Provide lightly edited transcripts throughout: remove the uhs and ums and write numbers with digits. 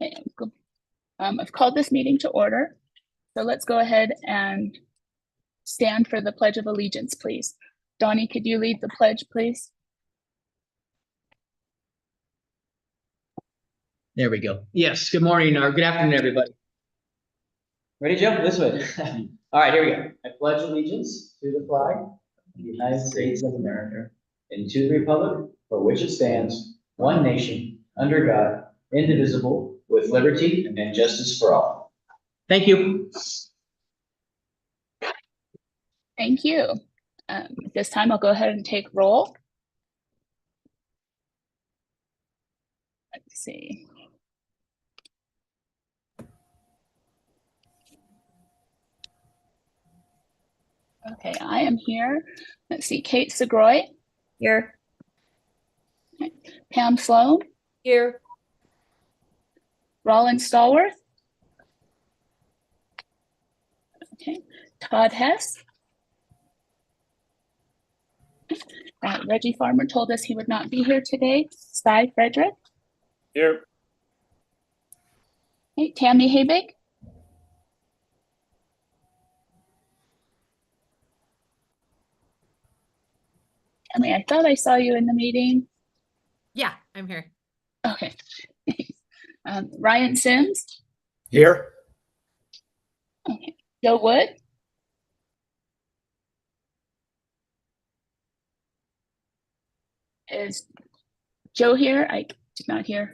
Okay, I've called this meeting to order. So let's go ahead and stand for the Pledge of Allegiance, please. Donnie, could you lead the pledge, please? There we go. Yes, good morning or good afternoon, everybody. Ready, Joe? This way. All right, here we go. I pledge allegiance to the flag of the United States of America and to the republic for which it stands, one nation, under God, indivisible, with liberty and justice for all. Thank you. Thank you. At this time, I'll go ahead and take roll. Let's see. Okay, I am here. Let's see, Kate Segroy. Here. Okay. Pam Sloan. Here. Rollin Stallworth. Okay, Todd Hess. Reggie Farmer told us he would not be here today. Cy Frederick. Here. Okay, Tammy Habig. Tammy, I thought I saw you in the meeting. Yeah, I'm here. Okay. Ryan Sims. Here. Okay. Joe Wood. Is Joe here? I did not hear.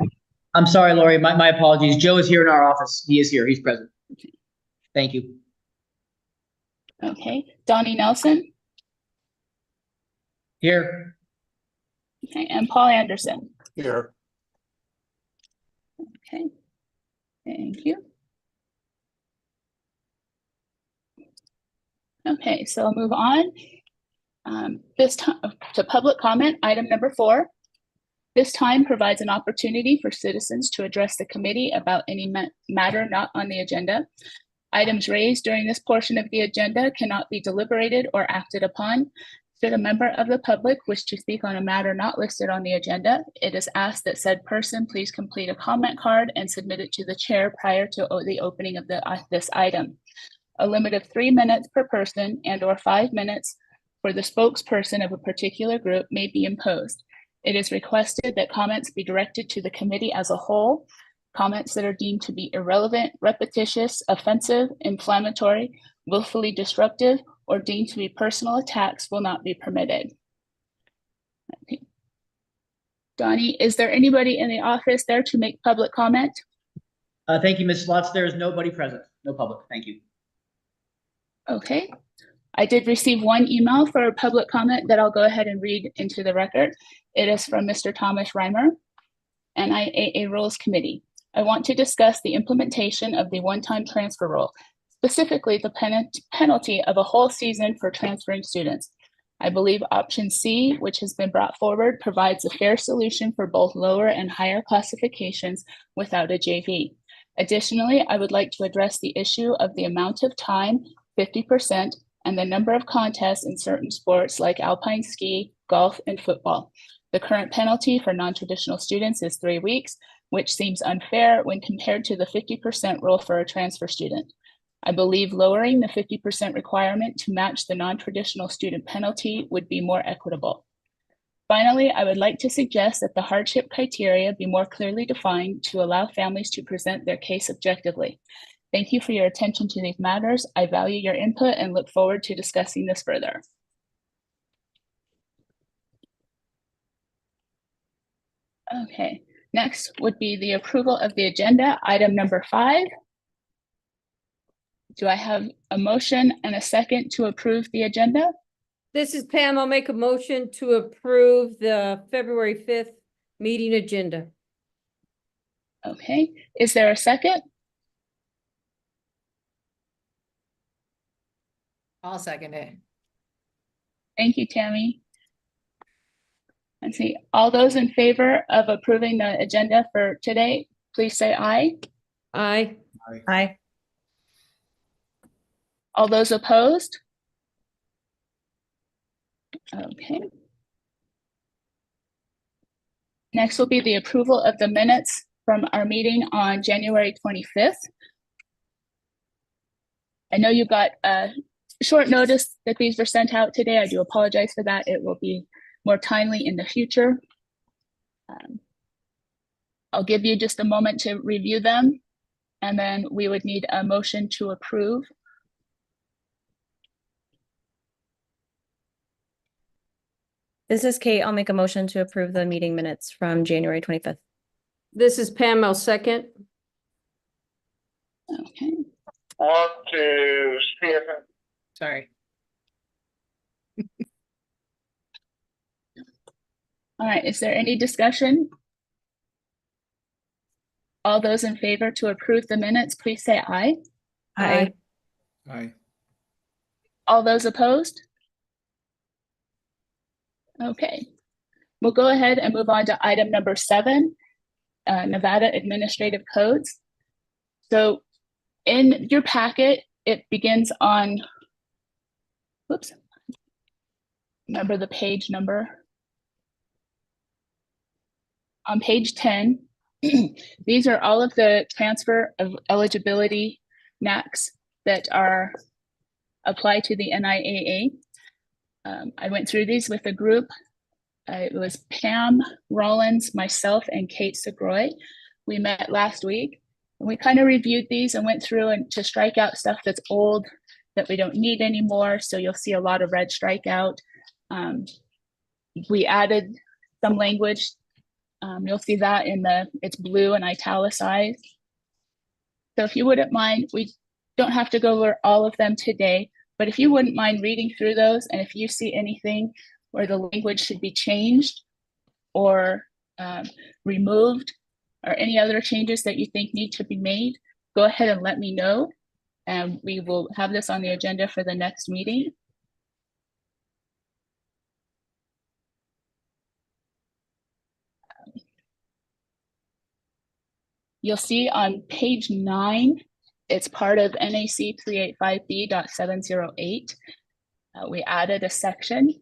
I'm sorry, Lori. My apologies. Joe is here in our office. He is here. He's present. Thank you. Okay. Donnie Nelson. Here. Okay. And Paul Anderson. Here. Okay. Thank you. Okay, so I'll move on. This time to public comment, item number 4. This time provides an opportunity for citizens to address the committee about any matter not on the agenda. Items raised during this portion of the agenda cannot be deliberated or acted upon. Should a member of the public wish to speak on a matter not listed on the agenda, it is asked that said person please complete a comment card and submit it to the chair prior to the opening of this item. A limit of 3 minutes per person and/or 5 minutes for the spokesperson of a particular group may be imposed. It is requested that comments be directed to the committee as a whole. Comments that are deemed to be irrelevant, repetitious, offensive, inflammatory, willfully disruptive, or deemed to be personal attacks will not be permitted. Okay. Donnie, is there anybody in the office there to make public comment? Thank you, Ms. Slotz. There is nobody present. No public. Thank you. Okay. I did receive one email for a public comment that I'll go ahead and read into the record. It is from Mr. Thomas Reimer, NIAA Rules Committee. I want to discuss the implementation of the one-time transfer rule, specifically the penalty of a whole season for transferring students. I believe option C, which has been brought forward, provides a fair solution for both lower and higher classifications without a JV. Additionally, I would like to address the issue of the amount of time, 50%, and the number of contests in certain sports like alpine ski, golf, and football. The current penalty for non-traditional students is 3 weeks, which seems unfair when compared to the 50% rule for a transfer student. I believe lowering the 50% requirement to match the non-traditional student penalty would be more equitable. Finally, I would like to suggest that the hardship criteria be more clearly defined to allow families to present their case objectively. Thank you for your attention to these matters. I value your input and look forward to discussing this further. Okay, next would be the approval of the agenda, item number 5. Do I have a motion and a second to approve the agenda? This is Pam. I'll make a motion to approve the February 5th meeting agenda. Okay, is there a second? I'll second it. Thank you, Tammy. Let's see, all those in favor of approving the agenda for today, please say aye. Aye. Aye. All those opposed? Okay. Next will be the approval of the minutes from our meeting on January 25th. I know you got a short notice that these were sent out today. I do apologize for that. It will be more timely in the future. I'll give you just a moment to review them, and then we would need a motion to approve. This is Kate. I'll make a motion to approve the meeting minutes from January 25th. This is Pam, I'll second. Okay. Want to see if Sorry. All right, is there any discussion? All those in favor to approve the minutes, please say aye. Aye. Aye. All those opposed? Okay, we'll go ahead and move on to item number 7, Nevada Administrative Codes. So in your packet, it begins on, whoops, remember the page number. On page 10, these are all of the transfer of eligibility NACs that are applied to the NIAA. I went through these with a group. It was Pam Rollins, myself, and Kate Segroy. We met last week, and we kind of reviewed these and went through and to strike out stuff that's old that we don't need anymore. So you'll see a lot of red strikeout. We added some language. You'll see that in it's blue and italicized. So if you wouldn't mind, we don't have to go over all of them today, but if you wouldn't mind reading through those, and if you see anything where the language should be changed or removed, or any other changes that you think need to be made, go ahead and let me know, and we will have this on the agenda for the next meeting. You'll see on page 9, it's part of NAC 385B.708. We added a section,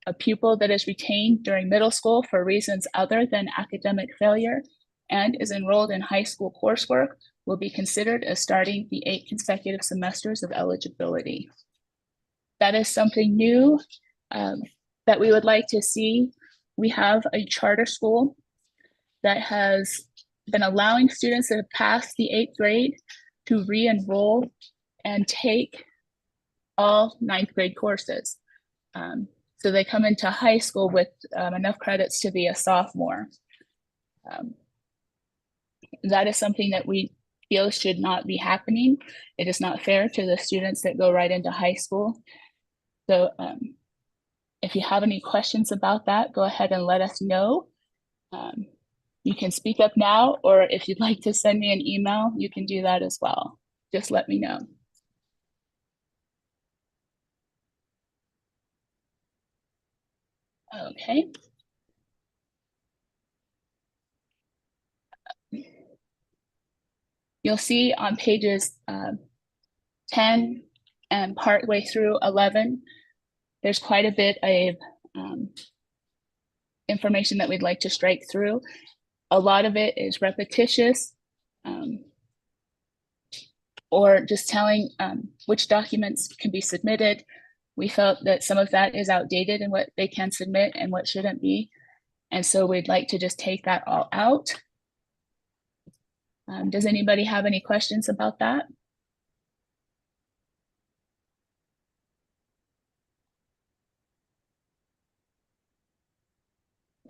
a pupil that is retained during middle school for reasons other than academic failure and is enrolled in high school coursework will be considered as starting the 8 consecutive semesters of eligibility. That is something new that we would like to see. We have a charter school that has been allowing students that have passed the 8th grade to re-enroll and take all 9th grade courses. So they come into high school with enough credits to be a sophomore. That is something that we feel should not be happening. It is not fair to the students that go right into high school. So if you have any questions about that, go ahead and let us know. You can speak up now, or if you'd like to send me an email, you can do that as well. Just let me know. Okay. You'll see on pages 10 and partway through 11, there's quite a bit of information that we'd like to strike through. A lot of it is repetitious, or just telling which documents can be submitted. We felt that some of that is outdated in what they can submit and what shouldn't be. And so we'd like to just take that all out. Does anybody have any questions about that?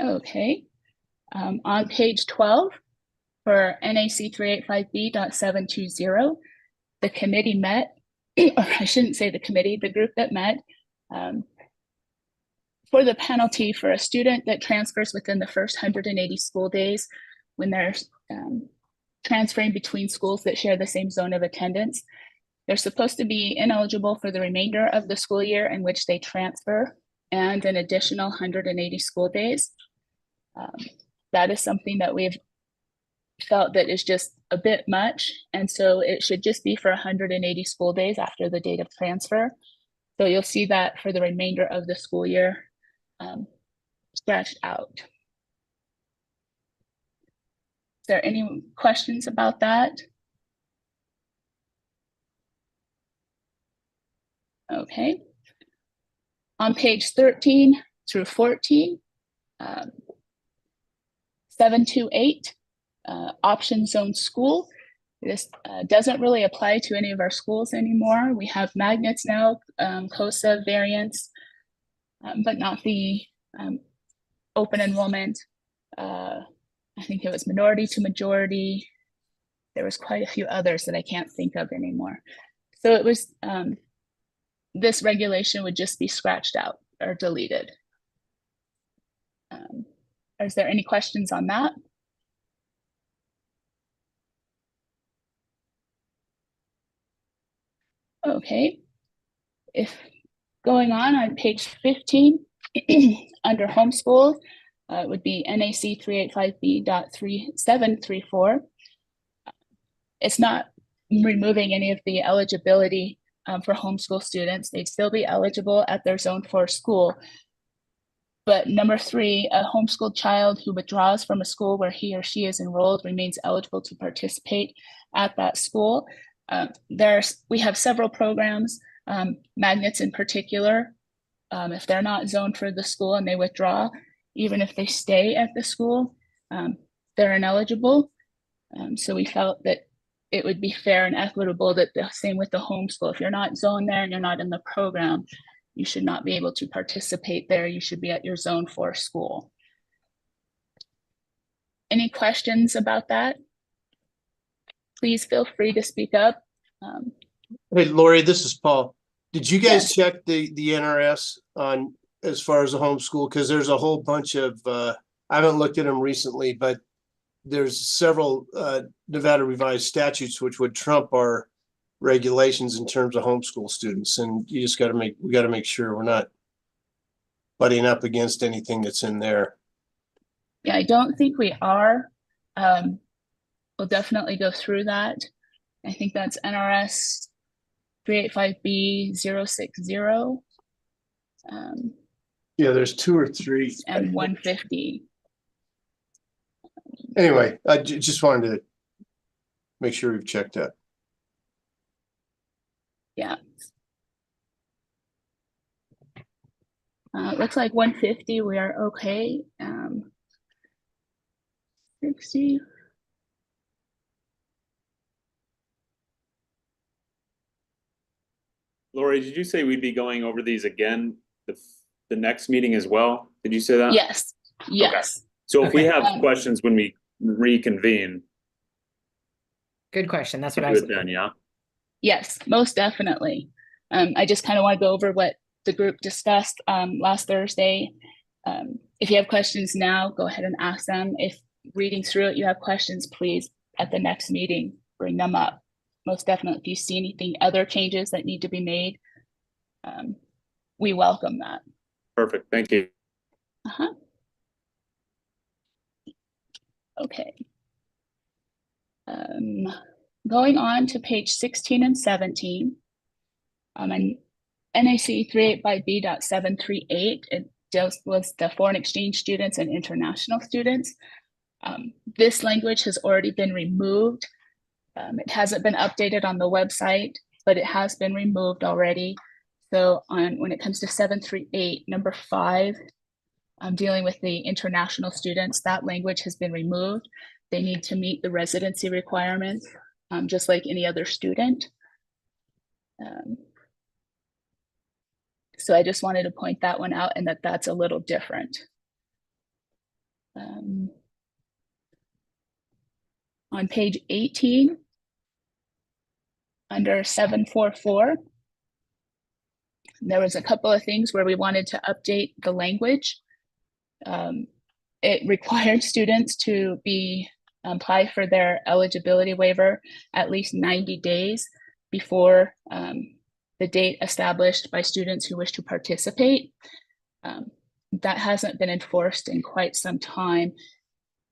Okay. On page 12 for NAC 385B.720, the committee met, or I shouldn't say the committee, the group that met for the penalty for a student that transfers within the first 180 school days when they're transferring between schools that share the same zone of attendance. They're supposed to be ineligible for the remainder of the school year in which they transfer and an additional 180 school days. That is something that we've felt that is just a bit much. And so it should just be for 180 school days after the date of transfer. So you'll see that for the remainder of the school year scratched out. Is there any questions about that? Okay. On page 13 through 14, 728, option zone school. This doesn't really apply to any of our schools anymore. We have magnets now, COSA variants, but not the open enrollment. I think it was minority to majority. There was quite a few others that I can't think of anymore. So it was, this regulation would just be scratched out or deleted. Is there any questions on that? Okay. If going on page 15, under homeschool, it would be NAC 385B.3734. It's not removing any of the eligibility for homeschool students. They'd still be eligible at their zone 4 school. But number 3, a homeschooled child who withdraws from a school where he or she is enrolled remains eligible to participate at that school. We have several programs, magnets in particular. If they're not zoned for the school and they withdraw, even if they stay at the school, they're ineligible. So we felt that it would be fair and equitable that the same with the homeschool. If you're not zoned there and you're not in the program, you should not be able to participate there. You should be at your zone 4 school. Any questions about that? Please feel free to speak up. Hey, Lori, this is Paul. Did you guys Yes. check the NRS on as far as the homeschool? Because there's a whole bunch of, I haven't looked at them recently, but there's several Nevada revised statutes which would trump our regulations in terms of homeschool students. And you just we got to make sure we're not butting up against anything that's in there. Yeah, I don't think we are. We'll definitely go through that. I think that's NRS 385B.060. Yeah, there's 2 or 3. And 150. Anyway, I just wanted to make sure we've checked that. Yeah. It looks like 150, we are okay. 60. Lori, did you say we'd be going over these again the next meeting as well? Did you say that? Yes, yes. So if we Okay. have questions when we reconvene, Good question. That's what we'll I do was. it then, yeah? Yes, most definitely. I just kind of want to go over what the group discussed last Thursday. If you have questions now, go ahead and ask them. If reading through it, you have questions, please, at the next meeting, bring them up. Most definitely, if you see anything, other changes that need to be made, we welcome that. Perfect, thank you. Okay. Going on to page 16 and 17, and NAC 385B.738, it deals with the foreign exchange students and international students. This language has already been removed. It hasn't been updated on the website, but it has been removed already. So when it comes to 738, number 5, I'm dealing with the international students, that language has been removed. They need to meet the residency requirements, just like any other student. So I just wanted to point that one out and that's a little different. On page 18, under 744, there was a couple of things where we wanted to update the language. It required students to apply for their eligibility waiver at least 90 days before the date established by students who wish to participate. That hasn't been enforced in quite some time,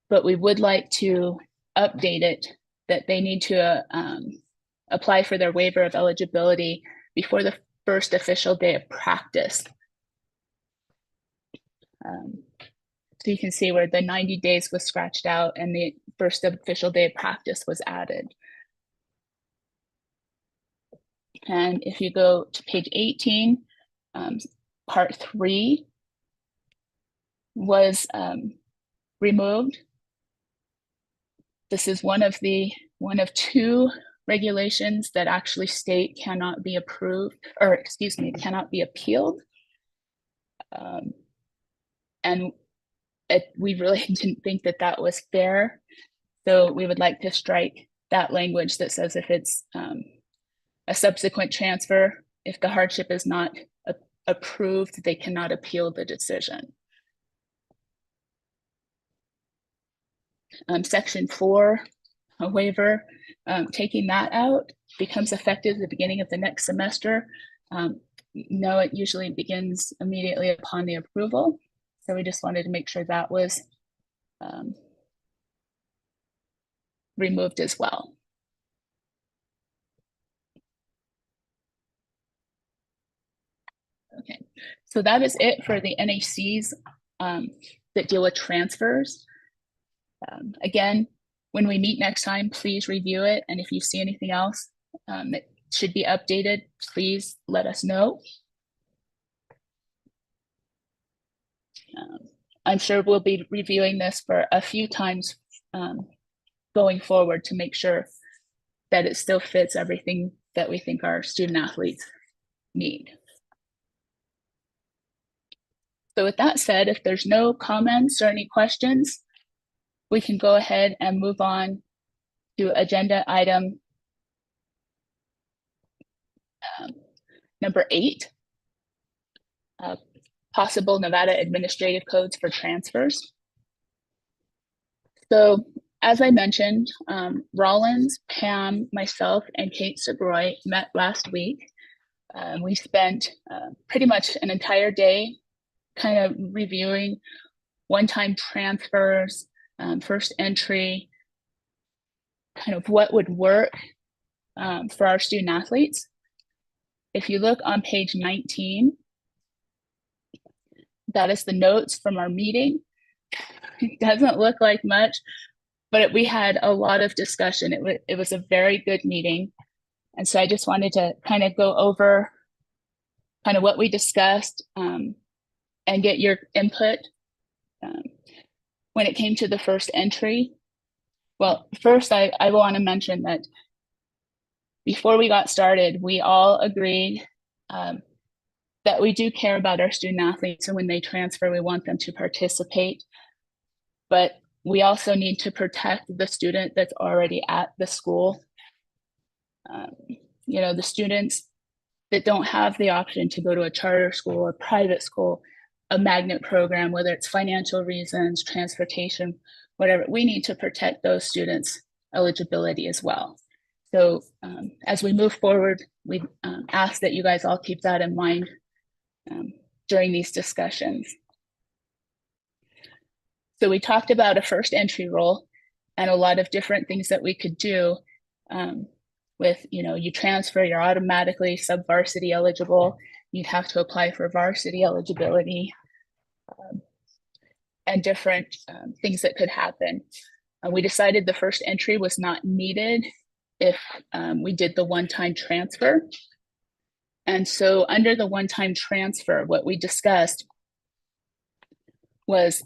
but we would like to update it that they need to apply for their waiver of eligibility before the first official day of practice. So you can see where the 90 days was scratched out and the first official day of practice was added. And if you go to page 18, part 3 was removed. This is one of 2 regulations that actually state cannot be approved, or excuse me, cannot be appealed. And we really didn't think that that was fair. So we would like to strike that language that says if it's a subsequent transfer, if the hardship is not approved, they cannot appeal the decision. Section 4, a waiver, taking that out becomes effective at the beginning of the next semester. No, it usually begins immediately upon the approval. So we just wanted to make sure that was removed as well. Okay, so that is it for the NACs that deal with transfers. Again, when we meet next time, please review it. And if you see anything else that should be updated, please let us know. I'm sure we'll be reviewing this for a few times going forward to make sure that it still fits everything that we think our student athletes need. So with that said, if there's no comments or any questions, we can go ahead and move on to agenda item number 8, possible Nevada administrative codes for transfers. So as I mentioned, Rollins, Pam, myself, and Kate Segroy met last week. We spent pretty much an entire day kind of reviewing one-time transfers, first entry, kind of what would work for our student athletes. If you look on page 19, that is the notes from our meeting. It doesn't look like much, but we had a lot of discussion. It was a very good meeting. And so I just wanted to kind of go over kind of what we discussed and get your input. When it came to the first entry, well, first I want to mention that before we got started, we all agreed that we do care about our student athletes, and when they transfer, we want them to participate. But we also need to protect the student that's already at the school. You know, the students that don't have the option to go to a charter school or private school, a magnet program, whether it's financial reasons, transportation, whatever, we need to protect those students' eligibility as well. So as we move forward, we ask that you guys all keep that in mind during these discussions. So we talked about a first entry rule and a lot of different things that we could do with, you know, you transfer, you're automatically sub-varsity eligible, you'd have to apply for varsity eligibility, and different things that could happen. We decided the first entry was not needed if we did the one-time transfer. And so under the one-time transfer, what we discussed was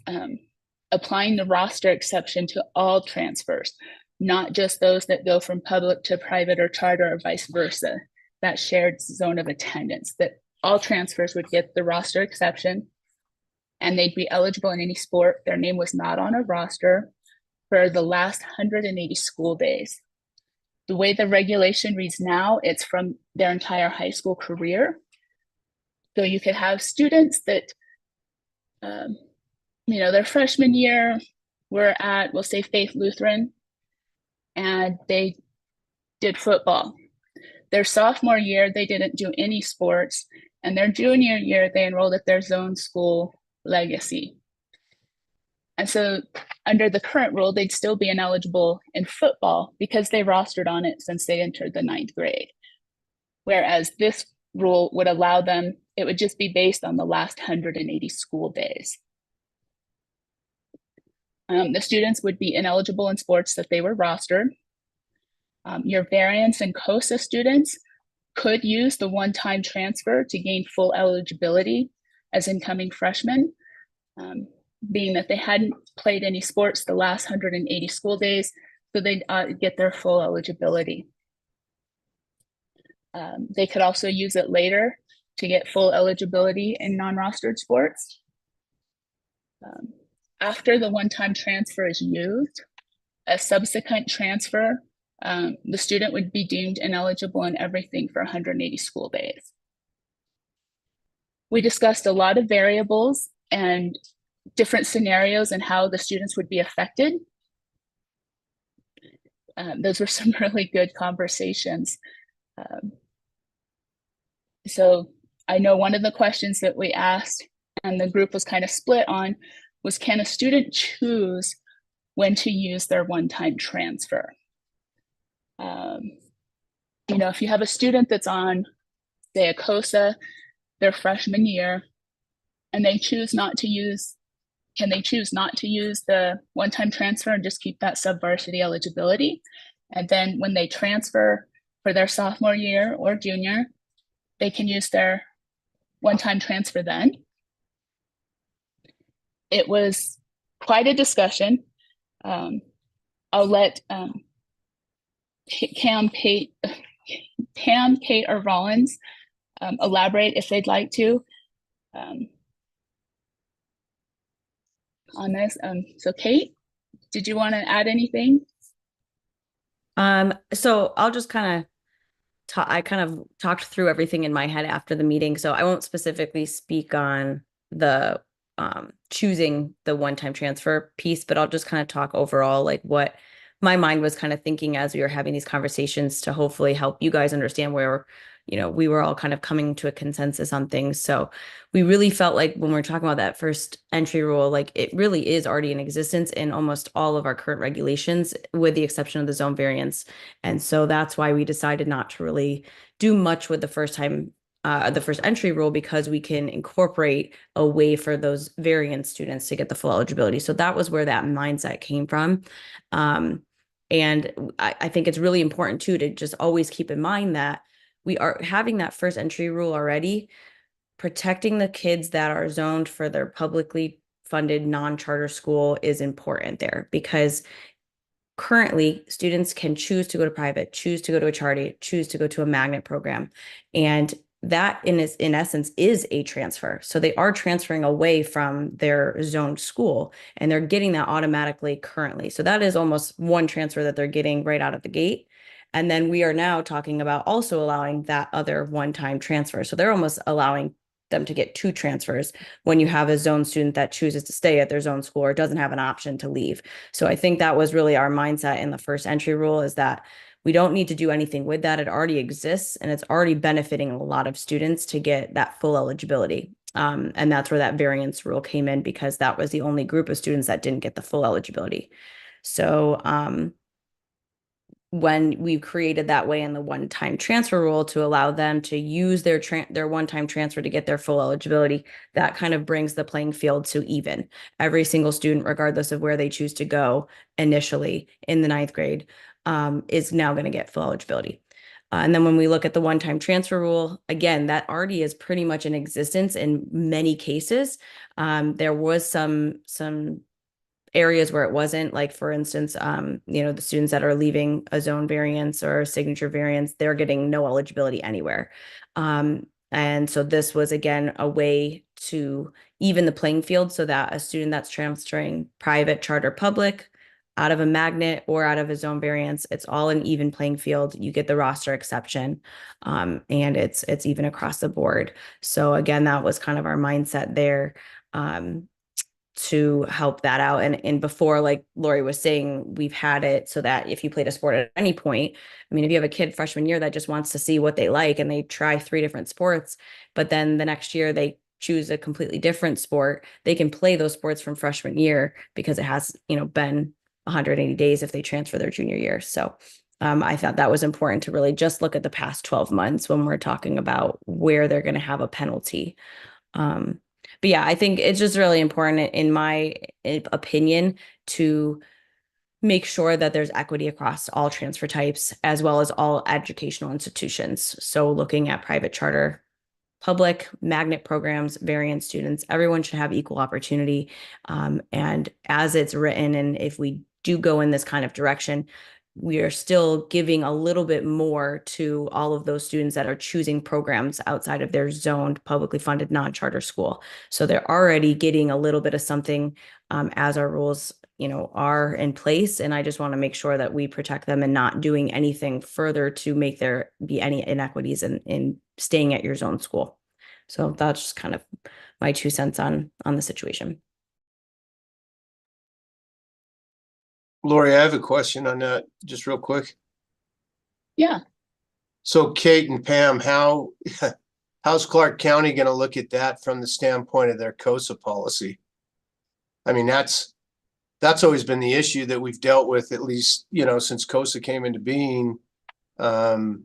applying the roster exception to all transfers, not just those that go from public to private or charter or vice versa, that shared zone of attendance, that all transfers would get the roster exception and they'd be eligible in any sport. Their name was not on a roster for the last 180 school days. The way the regulation reads now, it's from their entire high school career. So you could have students that, you know, their freshman year were at, we'll say, Faith Lutheran, and they did football. Their sophomore year, they didn't do any sports, and their junior year, they enrolled at their zone school, Legacy. And so under the current rule, they'd still be ineligible in football because they rostered on it since they entered the 9th grade. Whereas this rule would allow them, it would just be based on the last 180 school days. The students would be ineligible in sports that they were rostered. Your variance and COSA students could use the one-time transfer to gain full eligibility as incoming freshmen, being that they hadn't played any sports the last 180 school days, so they'd get their full eligibility. They could also use it later to get full eligibility in non-rostered sports. After the one-time transfer is used, a subsequent transfer, the student would be deemed ineligible in everything for 180 school days. We discussed a lot of variables and different scenarios and how the students would be affected. Those were some really good conversations. So I know one of the questions that we asked and the group was kind of split on was, can a student choose when to use their one-time transfer? You know, if you have a student that's on, say, a COSA their freshman year, and they choose not to use, can they choose not to use the one-time transfer and just keep that sub-varsity eligibility? And then when they transfer for their sophomore year or junior, they can use their one-time transfer then. It was quite a discussion. I'll let Pam, Kate, or Rollins elaborate if they'd like to on this. So Kate, did you want to add anything? So I'll just kind of I kind of talked through everything in my head after the meeting, so I won't specifically speak on the choosing the one-time transfer piece, but I'll just kind of talk overall, like what my mind was kind of thinking as we were having these conversations to hopefully help you guys understand where, you know, we were all kind of coming to a consensus on things. So we really felt like when we're talking about that first entry rule, like it really is already in existence in almost all of our current regulations, with the exception of the zone variance. And so that's why we decided not to really do much with the first entry rule, because we can incorporate a way for those variance students to get the full eligibility. So that was where that mindset came from. And I think it's really important too, to just always keep in mind that we are having that first entry rule already, protecting the kids that are zoned for their publicly funded non-charter school is important there, because currently students can choose to go to private, choose to go to a charter, choose to go to a magnet program. And that in essence is a transfer. So they are transferring away from their zoned school, and they're getting that automatically currently. So that is almost one transfer that they're getting right out of the gate. And then we are now talking about also allowing that other one-time transfer. So they're almost allowing them to get two transfers when you have a zone student that chooses to stay at their zone school or doesn't have an option to leave. So I think that was really our mindset in the first entry rule, is that we don't need to do anything with that. It already exists, and it's already benefiting a lot of students to get that full eligibility. And that's where that variance rule came in, because that was the only group of students that didn't get the full eligibility. So when we created that way in the one-time transfer rule to allow them to use their one-time transfer to get their full eligibility, that kind of brings the playing field to even. Every single student, regardless of where they choose to go initially in the 9th grade, is now going to get full eligibility. And then when we look at the one-time transfer rule, again, that already is pretty much in existence in many cases. There was some areas where it wasn't, like for instance, you know, the students that are leaving a zone variance or a signature variance, they're getting no eligibility anywhere. And so this was, again, a way to even the playing field, so that a student that's transferring private, charter, public, out of a magnet or out of a zone variance, it's all an even playing field. You get the roster exception, and it's even across the board. So again, that was kind of our mindset there, to help that out. And before, like Lori was saying, we've had it so that if you played a sport at any point, I mean, if you have a kid freshman year that just wants to see what they like and they try 3 different sports, but then the next year they choose a completely different sport, they can play those sports from freshman year, because it has, you know, been 180 days if they transfer their junior year. So I thought that was important to really just look at the past 12 months when we're talking about where they're going to have a penalty. But yeah, I think it's just really important, in my opinion, to make sure that there's equity across all transfer types as well as all educational institutions. So looking at private charter, public, magnet programs, variant students, everyone should have equal opportunity. And as it's written, and if we do go in this kind of direction, we are still giving a little bit more to all of those students that are choosing programs outside of their zoned, publicly funded, non-charter school. So they're already getting a little bit of something as our rules, are in place. And I just want to make sure that we protect them and not doing anything further to make there be any inequities in staying at your zone school. So that's just kind of my 2 cents on the situation. Lori, I have a question on that, just real quick. Yeah. So Kate and Pam, how's Clark County gonna look at that from the standpoint of their COSA policy? I mean, that's always been the issue that we've dealt with, at least, since COSA came into being. Our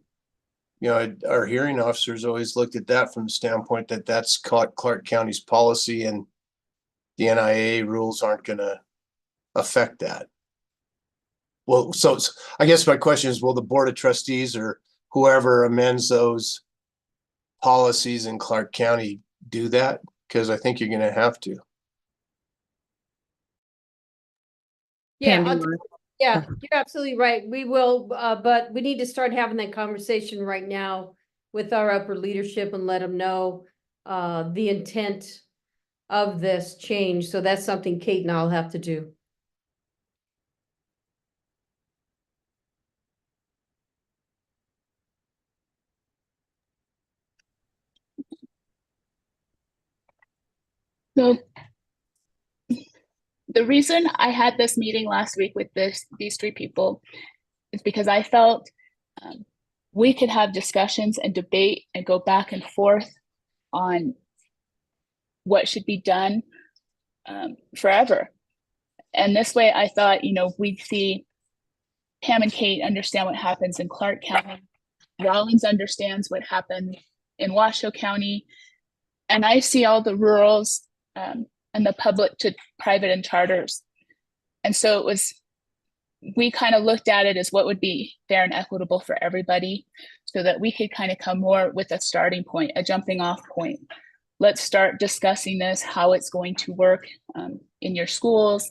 hearing officers always looked at that from the standpoint that that's Clark County's policy, and the NIA rules aren't gonna affect that. Well, so I guess my question is, will the Board of Trustees or whoever amends those policies in Clark County do that? Because I think you're gonna have to. Yeah, Pam, do you yeah, you're absolutely right. We will, but we need to start having that conversation right now with our upper leadership and let them know the intent of this change. So that's something Kate and I'll have to do. So the reason I had this meeting last week with these 3 people is because I felt we could have discussions and debate and go back and forth on what should be done forever. And this way I thought, we'd see Pam and Kate understand what happens in Clark County. Rawlins understands what happened in Washoe County. And I see all the rurals and the public to private and charters. And so we kind of looked at it as what would be fair and equitable for everybody so that we could kind of come more with a starting point, a jumping off point. Let's start discussing this, how it's going to work in your schools.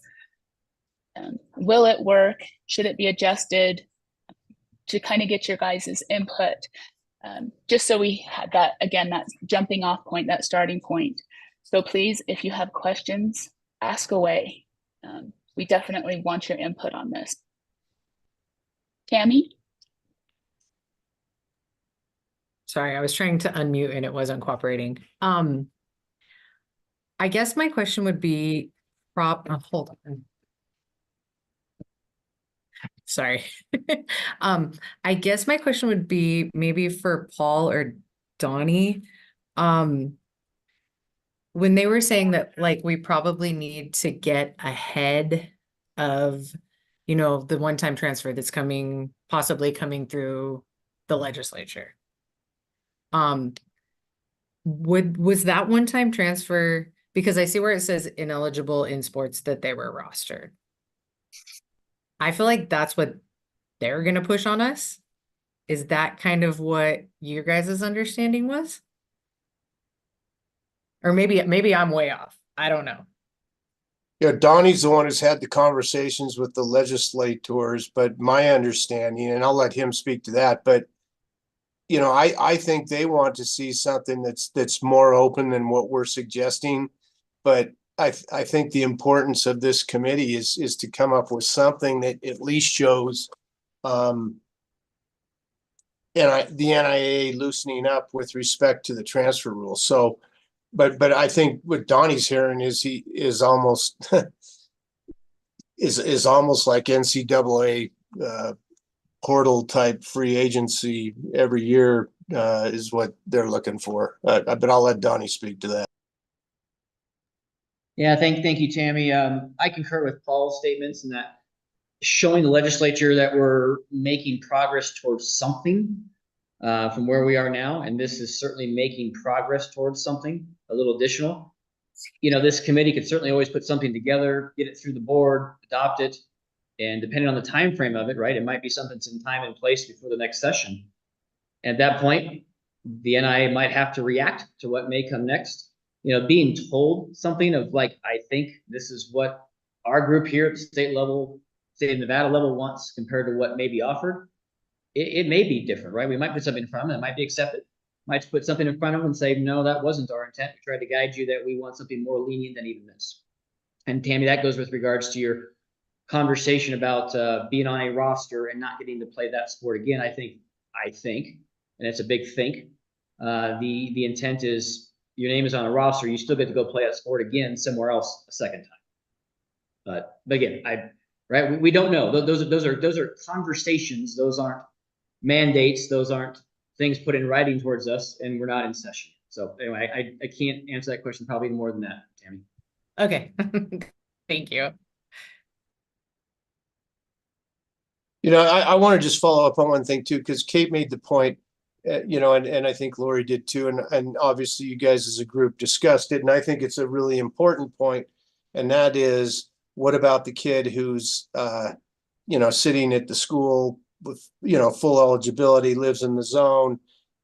Will it work? Should it be adjusted? To kind of get your guys' input, just so we had that, again, that jumping off point, that starting point. So please, if you have questions, ask away. We definitely want your input on this. Tammy? Sorry, I was trying to unmute and it wasn't cooperating. I guess my question would be hold on. Sorry. I guess my question would be maybe for Paul or Donnie. When they were saying that, like, we probably need to get ahead of, the one-time transfer that's possibly coming through the legislature. Was that one-time transfer, because I see where it says ineligible in sports that they were rostered. I feel like that's what they're going to push on us. Is that kind of what your guys' understanding was? Or maybe I'm way off. I don't know. Yeah, Donnie's the one who's had the conversations with the legislators, but my understanding, and I'll let him speak to that, but I think they want to see something that's more open than what we're suggesting. But I think the importance of this committee is to come up with something that at least shows the NIA loosening up with respect to the transfer rules. So, but I think what Donnie's hearing is he is almost is almost like NCAA portal type free agency every year is what they're looking for. But I'll let Donnie speak to that. Yeah, thank you, Tammy. I concur with Paul's statements in that showing the legislature that we're making progress towards something from where we are now, and this is certainly making progress towards something a little additional. this committee could certainly always put something together, get it through the board, adopt it. And depending on the time frame of it, right, it might be something that's in time and place before the next session. At that point, the NIA might have to react to what may come next. Being told something of like, I think this is what our group here at the state level, state of Nevada level wants compared to what may be offered. It may be different, right? We might put something in front of them that might be accepted. Might put something in front of them and say, no, that wasn't our intent. We tried to guide you that we want something more lenient than even this. And Tammy, that goes with regards to your conversation about being on a roster and not getting to play that sport again. I think, and it's a big think. The intent is your name is on a roster. You still get to go play that sport again somewhere else a second time. But again, we don't know. Those are conversations. Those aren't mandates. Those aren't things put in writing towards us, and we're not in session. So anyway, I can't answer that question probably more than that, Tammy. Okay. Thank you. I want to just follow up on one thing too, because Kate made the point, and I think Lori did too, and obviously you guys as a group discussed it, and I think it's a really important point, and that is, what about the kid who's, sitting at the school with, full eligibility, lives in the zone,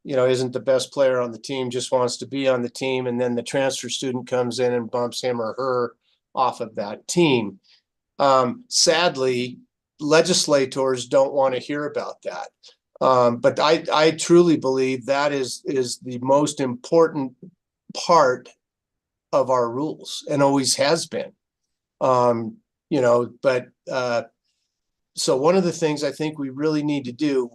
isn't the best player on the team, just wants to be on the team, and then the transfer student comes in and bumps him or her off of that team. Sadly, legislators don't want to hear about that. But I truly believe that is the most important part of our rules and always has been. So one of the things I think we really need to do,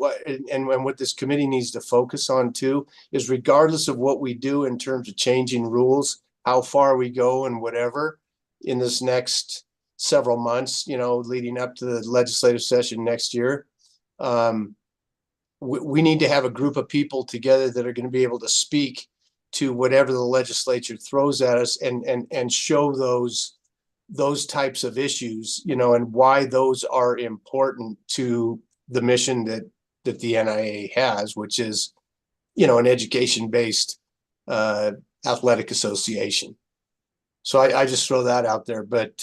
and what this committee needs to focus on too, is regardless of what we do in terms of changing rules, how far we go and whatever in this next several months, leading up to the legislative session next year, we need to have a group of people together that are going to be able to speak to whatever the legislature throws at us and show those types of issues, and why those are important to the mission that the NIA has, which is, an education-based athletic association. So I just throw that out there, but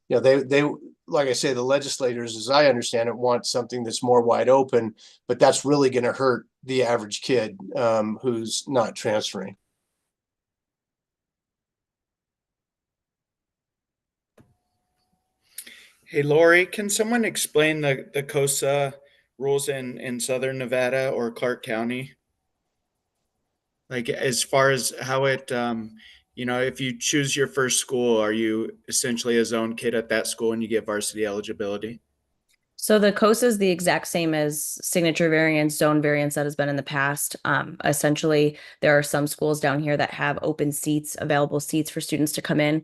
they like I say, the legislators, as I understand it, want something that's more wide open, but that's really going to hurt the average kid who's not transferring. Hey, Lori, can someone explain the COSA rules in Southern Nevada or Clark County? Like, as far as how it, if you choose your first school, are you essentially a zone kid at that school and you get varsity eligibility? So the COSA is the exact same as signature variance, zone variance that has been in the past. Essentially, there are some schools down here that have open seats, available seats for students to come in.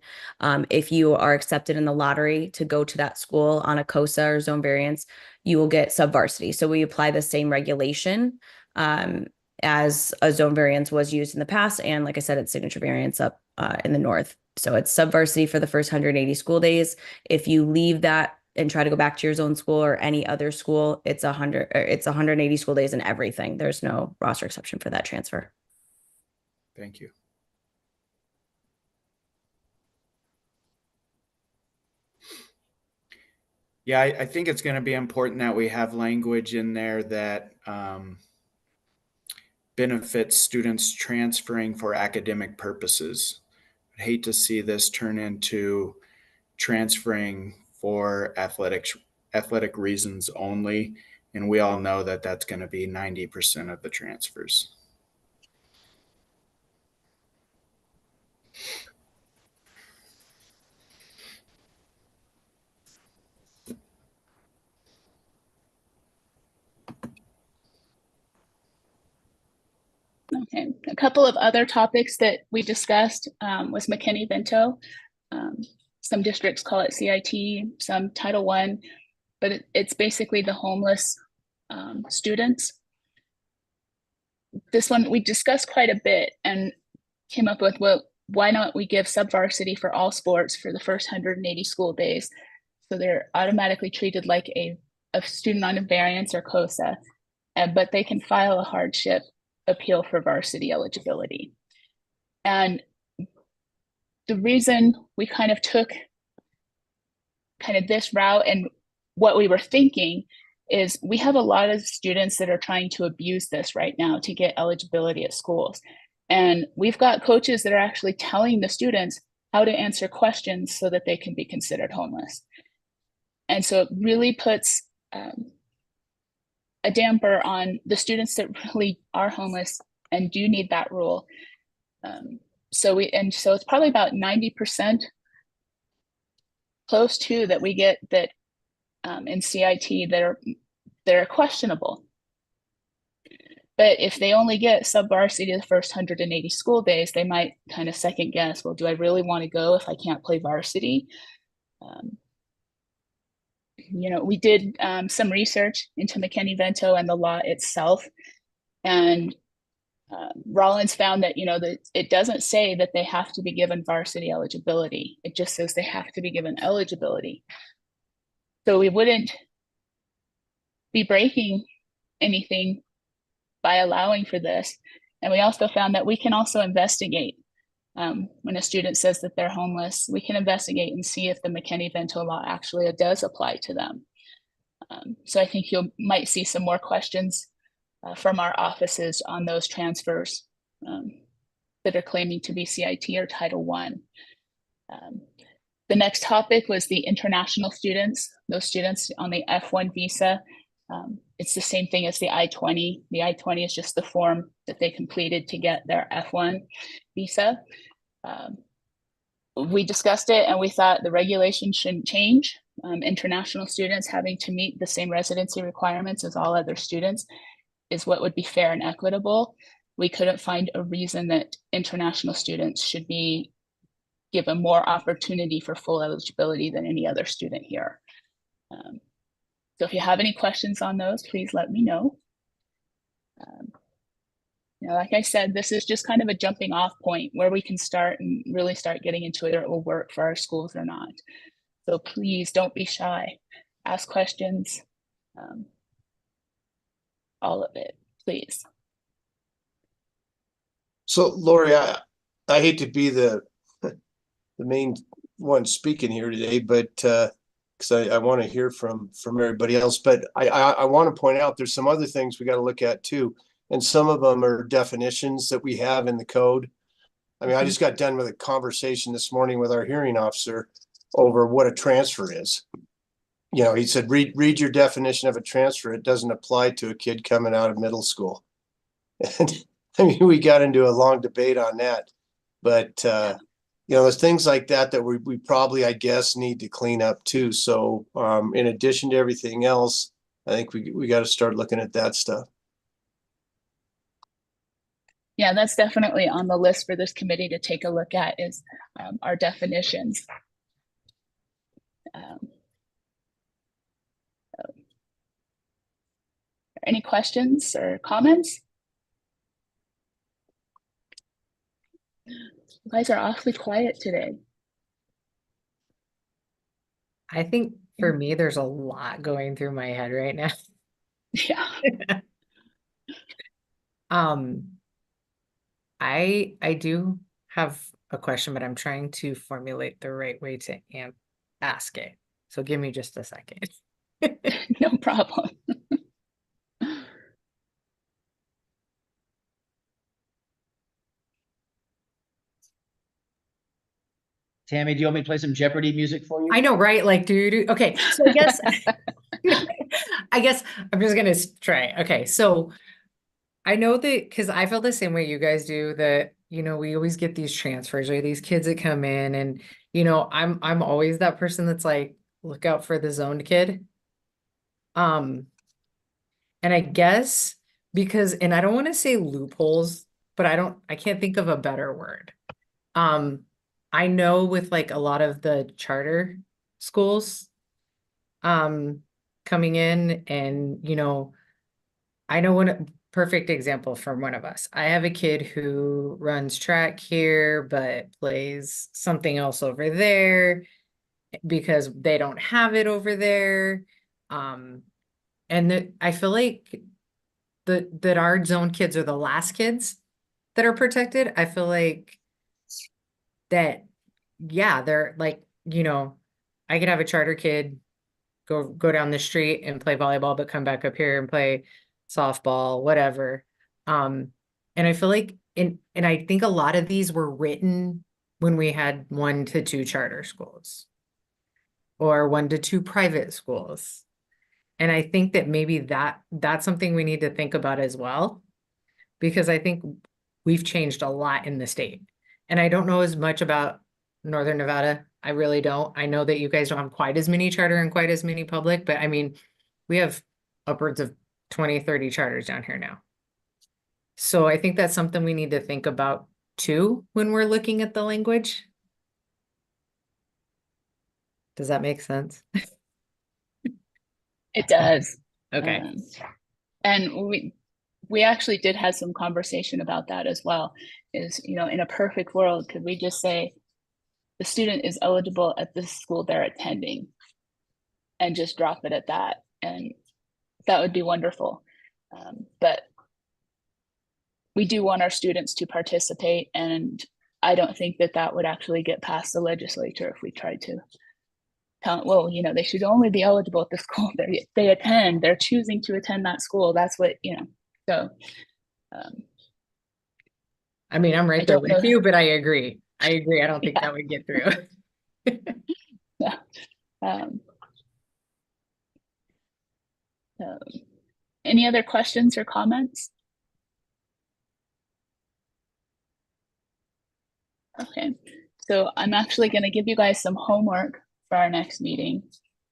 If you are accepted in the lottery to go to that school on a COSA or zone variance, you will get subvarsity. So we apply the same regulation as a zone variance was used in the past. And like I said, it's signature variance up in the north. So it's subvarsity for the first 180 school days. If you leave that and try to go back to your zone school or any other school, it's 180 school days and everything. There's no roster exception for that transfer. Thank you. Yeah, I think it's going to be important that we have language in there that benefits students transferring for academic purposes. I'd hate to see this turn into transferring for athletic reasons only, and we all know that that's going to be 90% of the transfers. Okay, a couple of other topics that we discussed was McKinney-Vento. Some districts call it CIT, some Title I, but it's basically the homeless students. This one we discussed quite a bit and came up with, well, why not we give subvarsity for all sports for the first 180 school days? So they're automatically treated like a student on a variance or COSA, but they can file a hardship appeal for varsity eligibility. And the reason we kind of took kind of this route and what we were thinking is we have a lot of students that are trying to abuse this right now to get eligibility at schools. And we've got coaches that are actually telling the students how to answer questions so that they can be considered homeless. And so it really puts a damper on the students that really are homeless and do need that rule. So it's probably about 90% close to that we get that in CIT that are questionable. But if they only get sub-varsity the first 180 school days, they might kind of second guess, well, do I really want to go if I can't play varsity? You know, we did some research into McKinney-Vento and the law itself. And Rollins found that, you know, that it doesn't say that they have to be given varsity eligibility. It just says they have to be given eligibility. So we wouldn't be breaking anything by allowing for this. And we also found that we can also investigate when a student says that they're homeless, we can investigate and see if the McKinney-Vento law actually does apply to them. So I think you might see some more questions from our offices on those transfers that are claiming to be CIT or Title I. The next topic was the international students, those students on the F1 visa. It's the same thing as the I-20. The I-20 is just the form that they completed to get their F1 visa. We discussed it and we thought the regulation shouldn't change. International students having to meet the same residency requirements as all other students is what would be fair and equitable. We couldn't find a reason that international students should be given more opportunity for full eligibility than any other student here. So if you have any questions on those, please let me know. You know, like I said, this is just kind of a jumping off point where we can start and really start getting into whether it will work for our schools or not. So please don't be shy. Ask questions. All of it, please. So Lori, I hate to be the main one speaking here today, but because I want to hear from everybody else, but I want to point out there's some other things we got to look at too. And some of them are definitions that we have in the code. I mean, I just got done with a conversation this morning with our hearing officer over what a transfer is. You know, he said, read your definition of a transfer. It doesn't apply to a kid coming out of middle school. And I mean, we got into a long debate on that, but you know, there's things like that we probably, I guess, need to clean up too. So in addition to everything else, I think we got to start looking at that stuff. Yeah, that's definitely on the list for this committee to take a look at is our definitions. Any questions or comments? You guys are awfully quiet today. I think for me, there's a lot going through my head right now. Yeah. I do have a question, but I'm trying to formulate the right way to ask it. So give me just a second. No problem. Tammy, do you want me to play some Jeopardy music for you? I know, right? Like, okay. So I guess, I guess I'm just gonna try. Okay, so I know that because I feel the same way you guys do. That you know, we always get these transfers or these kids that come in, and you know, I'm always that person that's like, look out for the zoned kid. And I guess because, and I don't want to say loopholes, but I can't think of a better word. I know with like a lot of the charter schools coming in, and you know, I know one perfect example from one of us. I have a kid who runs track here but plays something else over there because they don't have it over there. And I feel like that our zone kids are the last kids that are protected. I feel like that yeah, they're like, I could have a charter kid go down the street and play volleyball, but come back up here and play softball, whatever. And I feel like and I think a lot of these were written when we had 1 to 2 charter schools or 1 to 2 private schools. And I think that maybe that's something we need to think about as well, because I think we've changed a lot in the state. And I don't know as much about Northern Nevada. I really don't. I know that you guys don't have quite as many charter and quite as many public, but I mean, we have upwards of 20, 30 charters down here now. So I think that's something we need to think about too when we're looking at the language. Does that make sense? It does. Okay. And we actually did have some conversation about that as well. Is, in a perfect world, could we just say the student is eligible at the school they're attending and just drop it at that? And that would be wonderful. But we do want our students to participate, and I don't think that would actually get past the legislature if we tried to tell, well, they should only be eligible at the school they attend. They're choosing to attend that school. That's what, so. I mean, I'm right there don't know. with you, but I agree. I don't think Yeah. that would get through. Yeah. Any other questions or comments? Okay, so I'm actually going to give you guys some homework for our next meeting,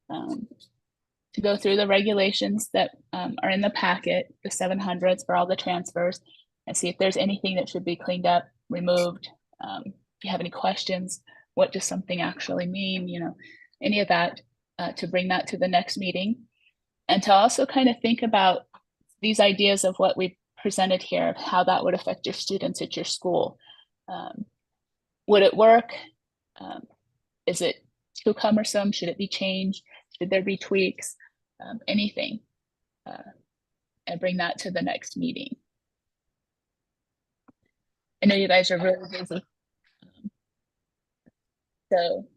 to go through the regulations that are in the packet, the 700s for all the transfers, and see if there's anything that should be cleaned up, removed. If you have any questions, what does something actually mean, any of that, to bring that to the next meeting. And to also kind of think about these ideas of what we presented here, of how that would affect your students at your school. Would it work? Is it too cumbersome? Should it be changed? Should there be tweaks? Anything. And bring that to the next meeting. I know you guys are really busy. So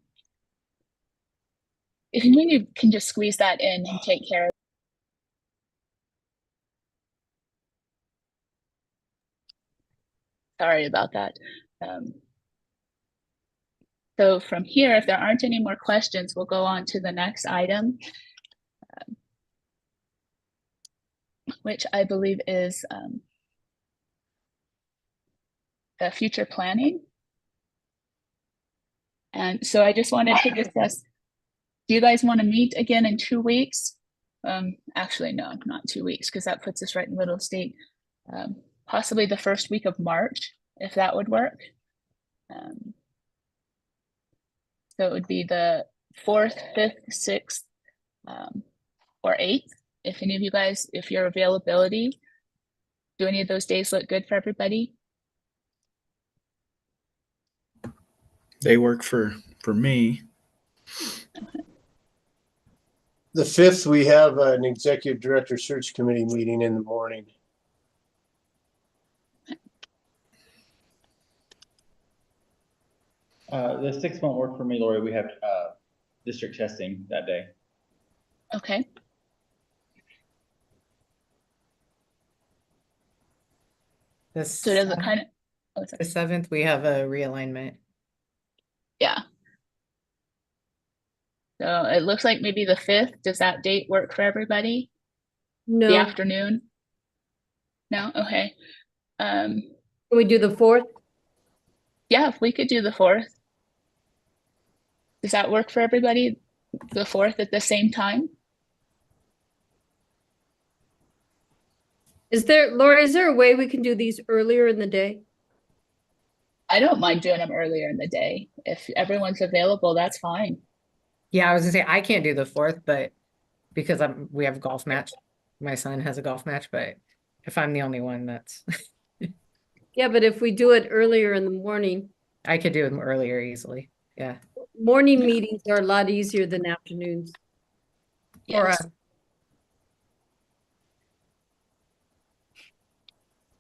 if you can just squeeze that in and take care of. Sorry about that. So from here, if there aren't any more questions, we'll go on to the next item, which I believe is future planning. And so I just wanted to discuss, do you guys want to meet again in 2 weeks? Actually, no, not 2 weeks, because that puts us right in the middle of state. Possibly the first week of March, if that would work. So it would be the 4th, 5th, 6th, or 8th. If any of you guys, if your availability, do any of those days look good for everybody? They work for me. The 5th, we have an executive director search committee meeting in the morning. The 6th won't work for me, Lori. We have district testing that day. Okay. So does it kind of, The 7th, we have a realignment. yeah. So it looks like maybe the 5th, does that date work for everybody? No, The can afternoon? No, okay. we do the 4th? Yeah, if we could do the 4th. Does that work for everybody? The 4th at the same time? Laura, is there a way we can do these earlier in the day? I don't mind doing them earlier in the day. If everyone's available, that's fine. Yeah, I was gonna say I can't do the 4th, but because we have a golf match. My son has a golf match, but if I'm the only one, that's Yeah, but if we do it earlier in the morning, I could do them earlier easily. Yeah. morning meetings are a lot easier than afternoons. For Yes. us.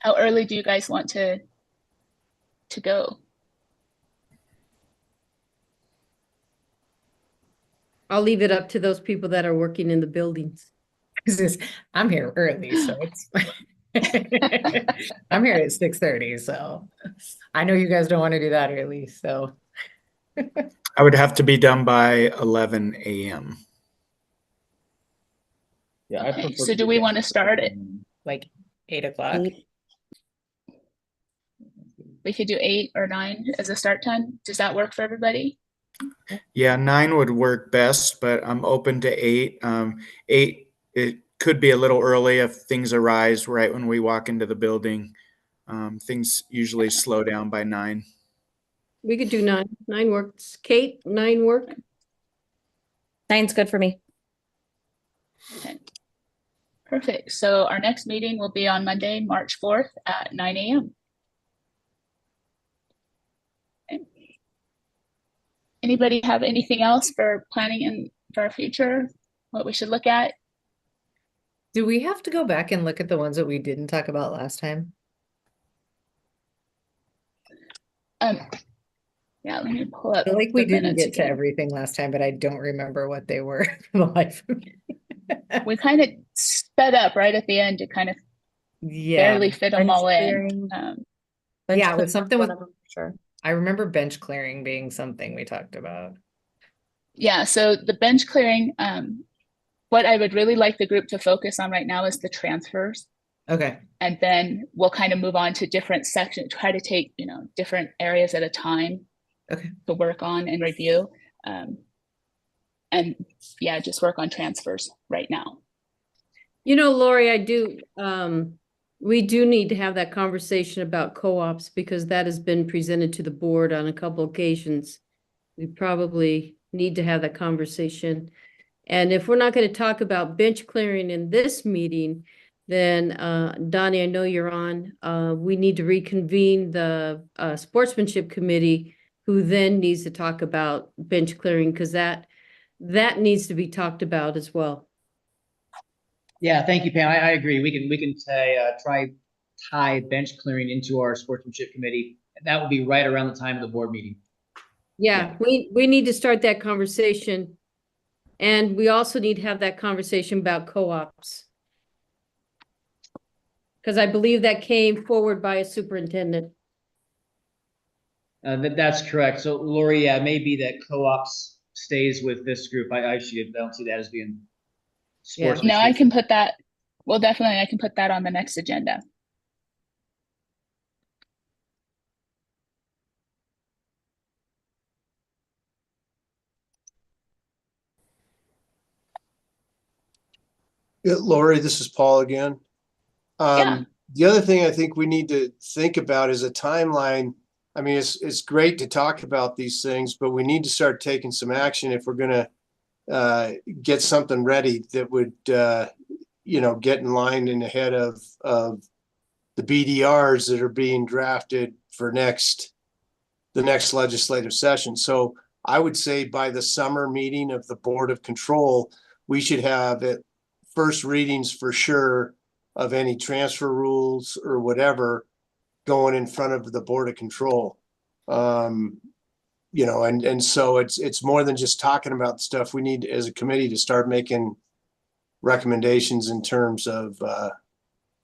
How early do you guys want to go? I'll leave it up to those people that are working in the buildings. I'm here early, so it's I'm here at 6:30, so I know you guys don't want to do that early, so I would have to be done by 11 a.m. Yeah. I Okay, prefer so to do do we that. want to start it? like 8 o'clock. We could do 8 or 9 as a start time. Does that work for everybody? Yeah, 9 would work best, but I'm open to 8. 8, it could be a little early if things arise right when we walk into the building. Things usually slow down by 9. We could do 9. 9 works. Kate, 9 work? 9's good for me. Okay. Perfect. So our next meeting will be on Monday, March 4th at 9 a.m. Okay. Anybody have anything else for planning and for our future? What we should look at? Do we have to go back and look at the ones that we didn't talk about last time? Yeah, let me pull up I feel like we the didn't minutes get to again. everything last time, but I don't remember what they were for the life of me. We kind of sped up right at the end to kind of Yeah, barely fit them Bench all in. clearing. Um, Bench Yeah, it was clearing, something one with- of them, sure. I remember bench clearing being something we talked about. yeah, so the bench clearing, what I would really like the group to focus on right now is the transfers. Okay, And then we'll kind of move on to different sections, try to take, different areas at a time okay. to work on and review. And yeah, just work on transfers right now. Lori, we do need to have that conversation about co-ops because that has been presented to the board on a couple occasions. We probably need to have that conversation. And if we're not going to talk about bench clearing in this meeting, then Donnie, I know you're on. We need to reconvene the sportsmanship committee, who then needs to talk about bench clearing because that needs to be talked about as well. Yeah, thank you, Pam. I agree. We can try tie bench clearing into our sportsmanship committee. That would be right around the time of the board meeting. Yeah, we need to start that conversation. And we also need to have that conversation about co-ops. Because I believe that came forward by a superintendent. That's correct. So Lori, yeah, maybe that co-ops stays with this group. I don't see that as being Yeah. sportsmanship. No, I can put that, well, definitely I can put that on the next agenda. Yeah, Lori, this is Paul again. Yeah. The other thing I think we need to think about is a timeline. I mean, it's great to talk about these things, but we need to start taking some action if we're gonna get something ready that would get in line and ahead of the BDRs that are being drafted for the next legislative session. So I would say by the summer meeting of the Board of Control, we should have it first readings for sure of any transfer rules or whatever going in front of the Board of Control. And so it's more than just talking about stuff. We need as a committee to start making recommendations in terms of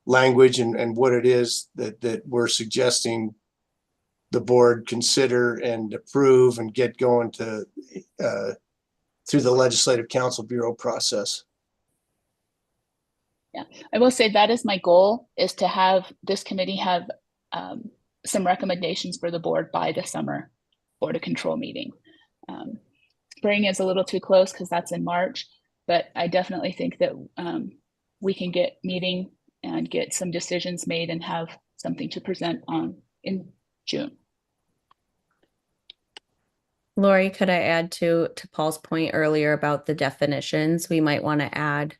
language and what it is that we're suggesting the board consider and approve and get going to through the Legislative Council Bureau process. I will say that is my goal, is to have this committee have some recommendations for the board by the summer Board of Control meeting. Spring is a little too close because that's in March, but I definitely think that we can get meeting and get some decisions made and have something to present on in June. Lori, could I add to Paul's point earlier about the definitions? We might want to add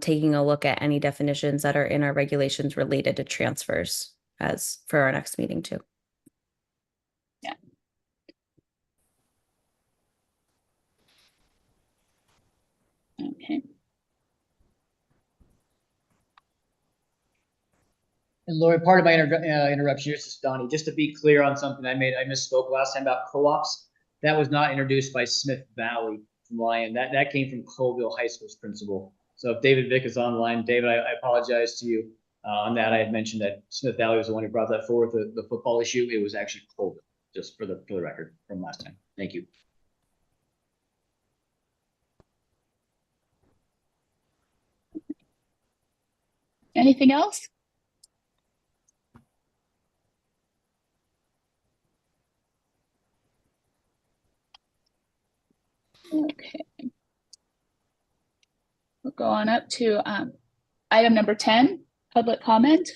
taking a look at any definitions that are in our regulations related to transfers as for our next meeting too. Yeah. Okay. And Lori, part of my interruption, this is Donnie, just to be clear on something I misspoke last time about co-ops. That was not introduced by Smith Valley. from Lyon. That came from Colville High School's principal. So if David Vick is online, David, I apologize to you on that. I had mentioned that Smith Valley was the one who brought that forward, the football issue. It was actually Colville, just for the record from last time. Thank you. Anything else? Okay. We'll go on up to item number 10, public comment.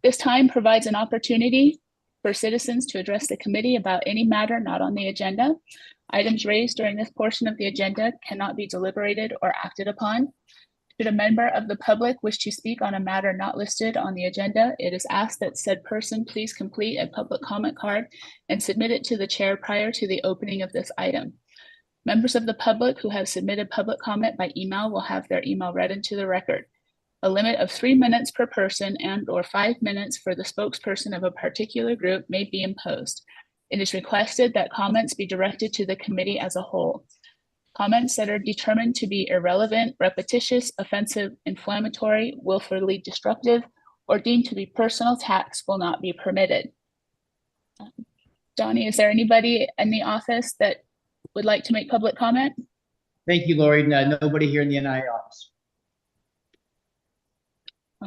This time provides an opportunity for citizens to address the committee about any matter not on the agenda. Items raised during this portion of the agenda cannot be deliberated or acted upon. Should a member of the public wish to speak on a matter not listed on the agenda, it is asked that said person please complete a public comment card and submit it to the chair prior to the opening of this item. Members of the public who have submitted public comment by email will have their email read into the record. A limit of 3 minutes per person and/or 5 minutes for the spokesperson of a particular group may be imposed. It is requested that comments be directed to the committee as a whole. Comments that are determined to be irrelevant, repetitious, offensive, inflammatory, willfully destructive, or deemed to be personal attacks will not be permitted. Donnie, is there anybody in the office that would like to make public comment? Thank you, Lori. Nobody here in the NI office.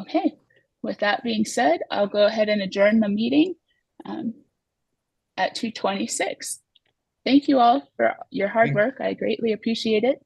Okay, with that being said, I'll go ahead and adjourn the meeting at 2:26. Thank you all for your hard work. I greatly appreciate it.